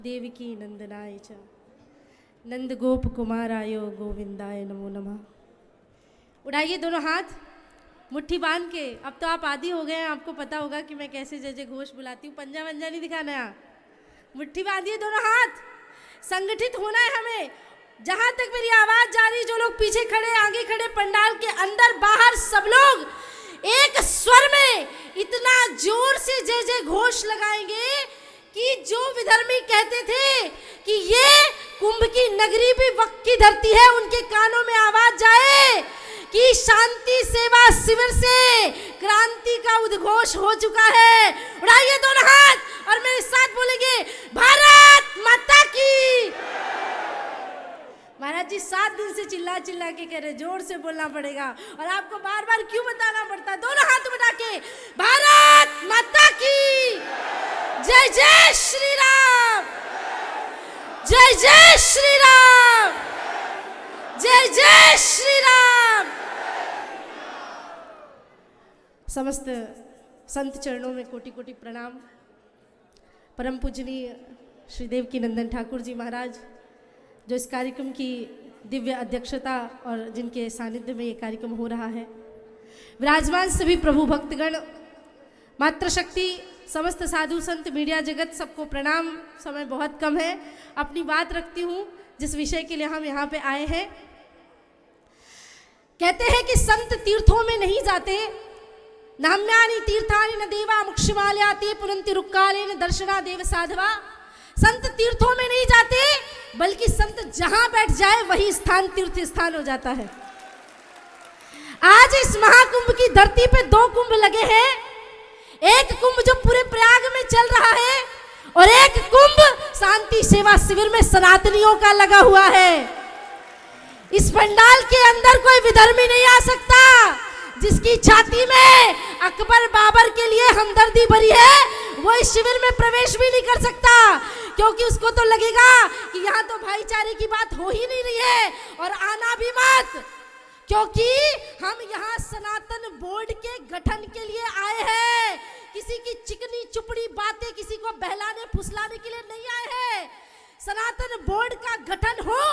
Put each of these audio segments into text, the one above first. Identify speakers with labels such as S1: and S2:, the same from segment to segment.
S1: देवकी नंदनाय च नंद गोप कुमारायो गोविंदाय नमो नमः। उठाइए दोनों हाथ मुट्ठी बांध के। अब तो आप आदी हो गए हैं, आपको पता होगा कि मैं कैसे जय जय घोष बुलाती हूँ। पंजा वंजा नहीं दिखाना है, मुट्ठी बांधिए दोनों हाथ। संगठित होना है हमें। जहां तक मेरी आवाज जा रही, जो लोग पीछे खड़े आगे खड़े, पंडाल के अंदर बाहर, सब लोग एक स्वर में इतना जोर से जय जय घोष लगाएंगे कि जो विधर्मी कहते थे कि ये कुंभ की नगरी भी वक्त की धरती है, उनके कानों में आवाज जाए कि शांति सेवा शिविर से क्रांति का उद्घोष हो चुका है। उड़ाइए दोनों हाथ और मेरे साथ बोलेंगे भारत माता की। महाराज जी 7 दिन से चिल्ला चिल्ला के कह रहे, जोर से बोलना पड़ेगा। और आपको बार बार क्यों बताना पड़ता? दोनों हाथ उठा के भारत माता की जय जय श्री राम, जय जय श्री राम, जय जय श्री राम। समस्त संत चरणों में कोटि कोटि प्रणाम। परम पूजनीय श्री देवकी नंदन ठाकुर जी महाराज, जो इस कार्यक्रम की दिव्य अध्यक्षता और जिनके सानिध्य में ये कार्यक्रम हो रहा है, विराजमान सभी प्रभु भक्तगण, मातृशक्ति, समस्त साधु संत, मीडिया जगत, सबको प्रणाम। समय बहुत कम है, अपनी बात रखती हूँ जिस विषय के लिए हम यहाँ पे आए हैं। कहते हैं कि संत तीर्थों में नहीं जाते, नाम्यानि तीर्थानि न देवा मुक्षमाल्याति पुनंति रुक्काले न दर्शना देव साधवा। संत तीर्थों में नहीं जाते, बल्कि संत जहां बैठ जाए वही स्थान तीर्थ स्थान हो जाता है। आज इस महाकुंभ की धरती पे 2 कुंभ लगे हैं। एक कुंभ जो पूरे प्रयाग में चल रहा है और एक कुंभ शांति सेवा शिविर में सनातनियों का लगा हुआ है। इस पंडाल के अंदर कोई विधर्मी नहीं आ सकता जिसकी छाती में अकबर बाबर के लिए हमदर्दी भरी है, वो इस शिविर में प्रवेश भी नहीं कर सकता, क्योंकि उसको तो लगेगा कि यहाँ तो भाईचारे की बात हो ही नहीं रही है और आना भी मत, क्योंकि हम यहाँ सनातन बोर्ड के गठन के लिए आए हैं। किसी की चिकनी चुपड़ी बातें किसी को बहलाने फुसलाने के लिए नहीं आए हैं। सनातन बोर्ड का गठन हो,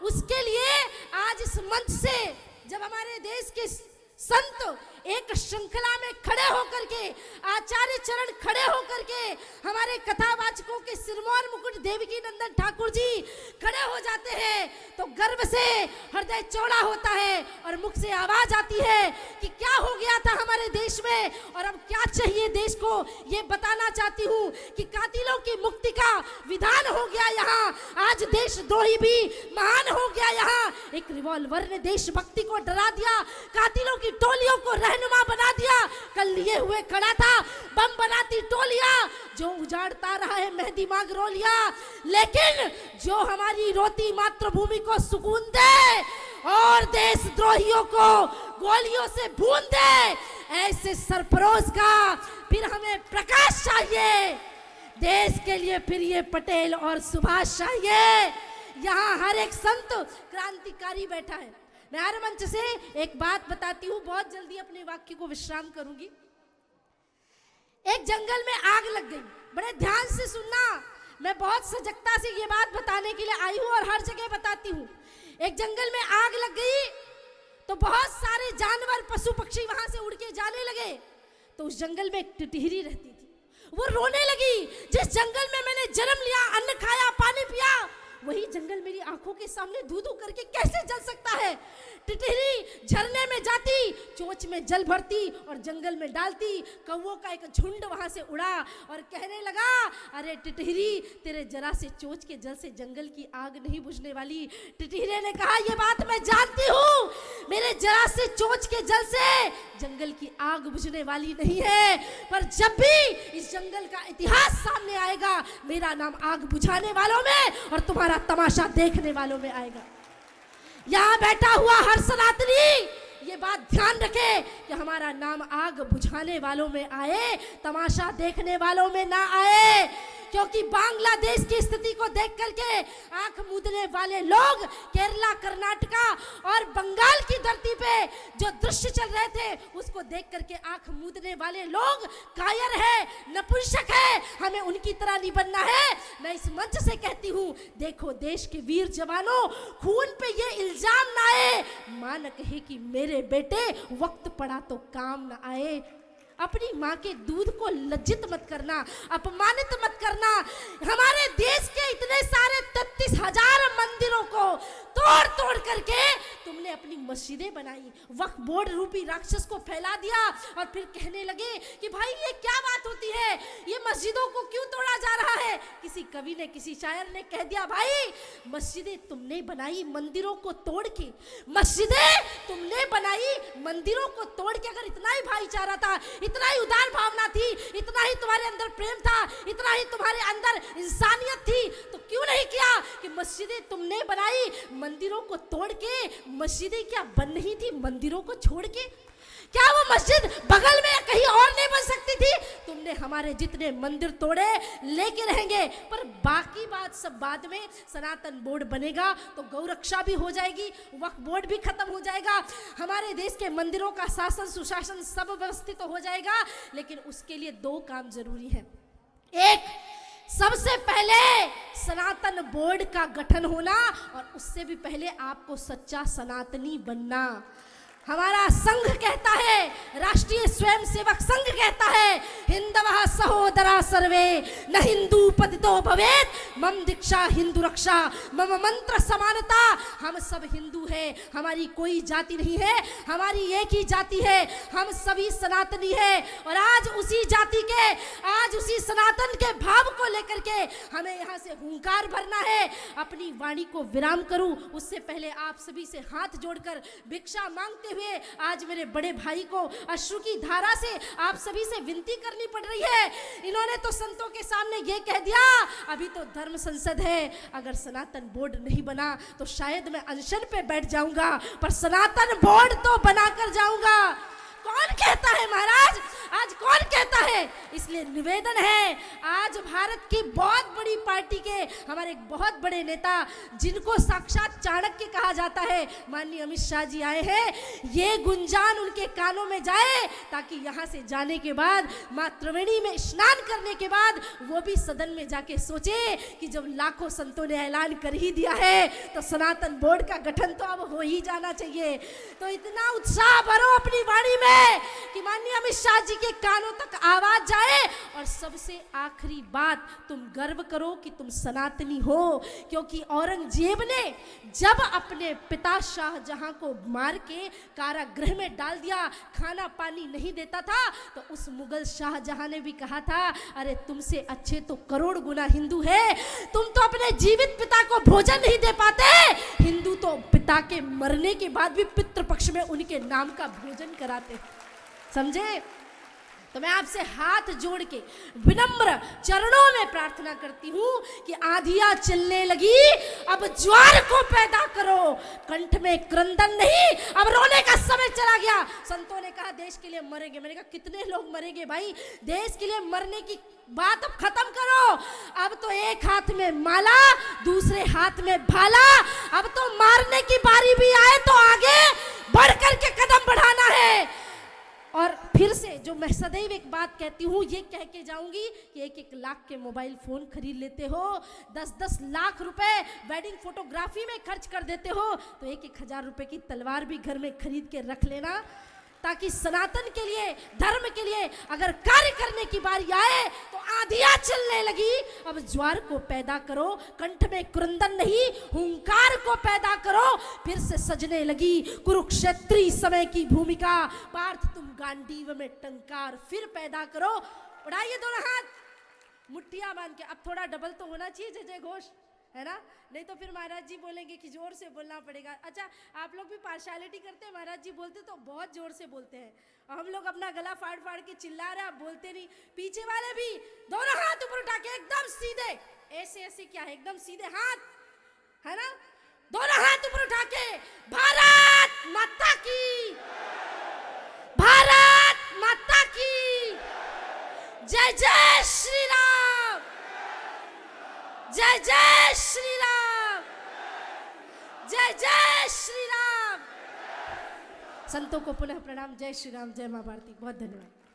S1: उसके लिए आज इस मंच से जब हमारे देश के संत एक श्रृंखला में खड़े होकर के, आचार्य चरण खड़े होकर के, हमारे कथावाचकों के सिरमौर मुकुट देवकी नंदन ठाकुर जी खड़े हो जाते हैं, तो गर्व से हृदय चौड़ा होता है और मुख से आवाज आती है कि क्या हो गया था हमारे देश में और अब क्या चाहिए देश को। ये बताना चाहती हूँ कि कातिलों की मुक्ति का विधान हो गया यहाँ। आज देशद्रोही भी महान हो गया यहाँ। एक रिवॉल्वर ने देशभक्ति को डरा दिया, कातिलों की टोलियों को रहनुमा बना दिया। कल लिए हुए खड़ा था बम बनाती टोलियां, जो उजाड़ता रहा है मेहंदी मांग रोलिया, लेकिन जो हमारी रोती मातृभूमि को सुकून दे और देशद्रोहियों को गोलियों से भून दे, ऐसे सरफरोश का फिर हमें प्रकाश चाहिए। देश के लिए फिर ये पटेल और सुभाष चाहिए। यहाँ हर एक संत क्रांतिकारी बैठा है। मैं हर मंच से एक बात बताती हूँ, बहुत जल्दी अपने वाक्य को विश्राम करूंगी। एक जंगल में आग लग गई, बड़े ध्यान से सुनना, मैं बहुत सजगता से ये बात बताने के लिए आई हूँ और हर जगह बताती हूँ। एक जंगल में आग लग गई तो बहुत सारे जानवर पशु पक्षी वहां से उड़ के जाने लगे। तो उस जंगल में एक टिटहिरी रहती थी, वो रोने लगी, जिस जंगल में मैंने जन्म लिया, अन्न खाया, पानी पिया, वही जंगल मेरी आंखों के सामने धू धू करके कैसे जल सकता है। टिटहिरी झरने में जाती, चोंच में जल भरती और जंगल में डालती। कौवों का एक झुंड वहां से उड़ा और कहने लगा, अरे टिटहिरी, तेरे जरा से चोंच के जल से जंगल की आग नहीं बुझने वाली। टिटहिरी ने कहा, ये बात मैं जानती हूँ, मेरे जरा से चोंच के जल से जंगल की आग बुझने वाली नहीं है, पर जब भी इस जंगल का इतिहास सामने आएगा, मेरा नाम आग बुझाने वालों में और तुम्हारा तमाशा देखने वालों में आएगा। यहाँ बैठा हुआ हर सनातनी ये बात ध्यान रखे कि हमारा नाम आग बुझाने वालों में आए, तमाशा देखने वालों में ना आए। क्योंकि बांग्लादेश की स्थिति को देख करके आंख मूंदने वाले लोग केरला, कर्नाटका और बंगाल की धरती पे जो दृश्य चल रहे थे उसको देख करके आंख मूंदने वाले लोग कायर है, नपुंसक है। हमें उनकी तरह नहीं बनना है। मैं इस मंच से कहती हूँ, देखो देश के वीर जवानों, खून पे ये इल्जाम ना आए, मां न कहे कि मेरे बेटे वक्त पड़ा तो काम न आए। अपनी माँ के दूध को लज्जित मत करना, अपमानित मत करना। हमारे देश के इतने सारे 33,000 मंदिरों को तोड़ तोड़ करके तुमने अपनी मस्जिदें बनाई, वक्फ बोर्ड रूपी राक्षस को फैला दिया और फिर कहने लगे कि भाई ये क्या बात होती है, ये मस्जिदों को क्यों तोड़ा जा रहा है। किसी कवि ने, किसी शायर ने कह दिया, भाई मस्जिदें तुमने बनाई मंदिरों को तोड़ के, मस्जिदें तुमने बनाई मंदिरों को तोड़ के। अगर इतना ही भाईचारा था, इतना ही उदार भावना थी, इतना ही तुम्हारे अंदर प्रेम था, इतना ही तुम्हारे अंदर इंसानियत थी, तो क्यों नहीं किया कि मस्जिदें तुमने बनाई मंदिरों को तोड़ के। मस्जिदें क्या बन नहीं थी मंदिरों को छोड़ के? क्या वो मस्जिद बगल में या कहीं और नहीं बन सकती थी? तुमने हमारे जितने मंदिर तोड़े, लेके रहेंगे। पर बाकी बात सब बाद में। सनातन बोर्ड बनेगा तो गौरक्षा भी हो जाएगी, वक्फ बोर्ड भी खत्म हो जाएगा, हमारे देश के मंदिरों का शासन सुशासन सब व्यवस्थित हो जाएगा। लेकिन उसके लिए 2 काम जरूरी है। एक, सबसे पहले सनातन बोर्ड का गठन होना, और उससे भी पहले आपको सच्चा सनातनी बनना। हमारा संघ कहता है, राष्ट्रीय स्वयंसेवक संघ कहता है, हिंदवः सहोदरा सर्वे न हिंदू पतितो भवेत्, मम दीक्षा हिंदू रक्षा मम मंत्र समानता। हम सब हिंदू हैं, हमारी कोई जाति नहीं है, हमारी एक ही जाति है, हम सभी सनातनी हैं। और आज उसी जाति के, आज उसी सनातन के भाव को लेकर के हमें यहाँ से हुंकार भरना है। अपनी वाणी को विराम करूं उससे पहले आप सभी से हाथ जोड़कर भिक्षा मांगते हुए आज मेरे बड़े भाई को अश्रु की धारा से आप सभी से विनती करनी पड़ रही है। इन्होंने तो संतों के सामने ये कह दिया, अभी तो धर्म संसद है, अगर सनातन बोर्ड नहीं बना तो शायद मैं अनशन पे बैठ जाऊंगा, पर सनातन बोर्ड तो बनाकर जाऊंगा। कौन कहता है महाराज? आज कौन कहता है? इसलिए निवेदन है, आज भारत की बहुत बड़ी पार्टी के हमारे एक बहुत बड़े नेता, जिनको साक्षात चाणक्य कहा जाता है, माननीय अमित शाह जी आए हैं। ये गुंजान उनके कानों में जाए ताकि यहाँ से जाने के बाद, माँ त्रिवेणी में स्नान करने के बाद वो भी सदन में जाके सोचे कि जब लाखों संतों ने ऐलान कर ही दिया है तो सनातन बोर्ड का गठन तो अब हो ही जाना चाहिए। तो इतना उत्साह भरो अपनी वाणी में कि माननीय अमित शाह जी के कानों तक आवाज जाए। और सबसे आखिरी बात, तुम गर्व करो कि तुम सनातनी हो, क्योंकि औरंगजेब ने जब अपने पिता शाहजहां को मार के कारागृह में डाल दिया, खाना पानी नहीं देता था, तो उस मुगल शाहजहां ने भी कहा था, अरे तुमसे अच्छे तो करोड़ गुना हिंदू है, तुम तो अपने जीवित पिता को भोजन नहीं दे पाते, हिंदू तो पिता के मरने के बाद भी पितृपक्ष में उनके नाम का भोजन कराते। समझे? तो मैं आपसे हाथ जोड़ के विनम्र चरणों में प्रार्थना करती हूँ कि आंधियां चलने लगी, अब ज्वार को पैदा करो, कंठ में क्रंदन नहीं, अब रोने का समय चला गया। संतों ने कहा देश के लिए मरेंगे, मैंने कहा कितने लोग मरेंगे भाई, देश के लिए मरने की बात अब खत्म करो। अब तो एक हाथ में माला, दूसरे हाथ में भाला, अब तो मारने की बारी भी आए तो आगे बढ़ करके कदम बढ़ाना है। और फिर से जो मैं सदैव एक बात कहती हूँ, ये कह के जाऊंगी कि 1-1 लाख के मोबाइल फोन खरीद लेते हो, 10-10 लाख रुपए वेडिंग फोटोग्राफी में खर्च कर देते हो, तो 1-1 हजार रुपए की तलवार भी घर में खरीद के रख लेना, ताकि सनातन के लिए, धर्म के लिए अगर कार्य करने की बारी आए तो आंधियां चलने लगी, अब ज्वार को पैदा करो, कंठ में क्रंदन नहीं, हुंकार को पैदा करो। फिर से सजने लगी कुरुक्षेत्री समय की भूमिका, पार्थ तुम गांडीव में टंकार फिर पैदा करो। उड़ाइए दोनों हाथ, मुट्ठियां बांध के। अब थोड़ा डबल तो होना चाहिए जय जय घोष, है ना? नहीं तो फिर महाराज जी बोलेंगे कि जोर से बोलना पड़ेगा। अच्छा, आप लोग भी पार्शियलिटी करते हैं, महाराज जी बोलते तो बहुत जोर से बोलते हैं, और हम लोग अपना गला फाड़ फाड़ के चिल्ला रहे, आप बोलते नहीं। पीछे वाले भी दोनों हाथ ऊपर उठा के एकदम सीधे, ऐसे ऐसे क्या है, एकदम सीधे हाथ, है ना? दोनों हाथ ऊपर उठा के, भारत माता की, भारत माता की जय, जय श्री राम। जय जय श्री राम, जय जय श्री राम। संतों को पुनः प्रणाम। जय श्री राम, जय मां भारती। बहुत धन्यवाद।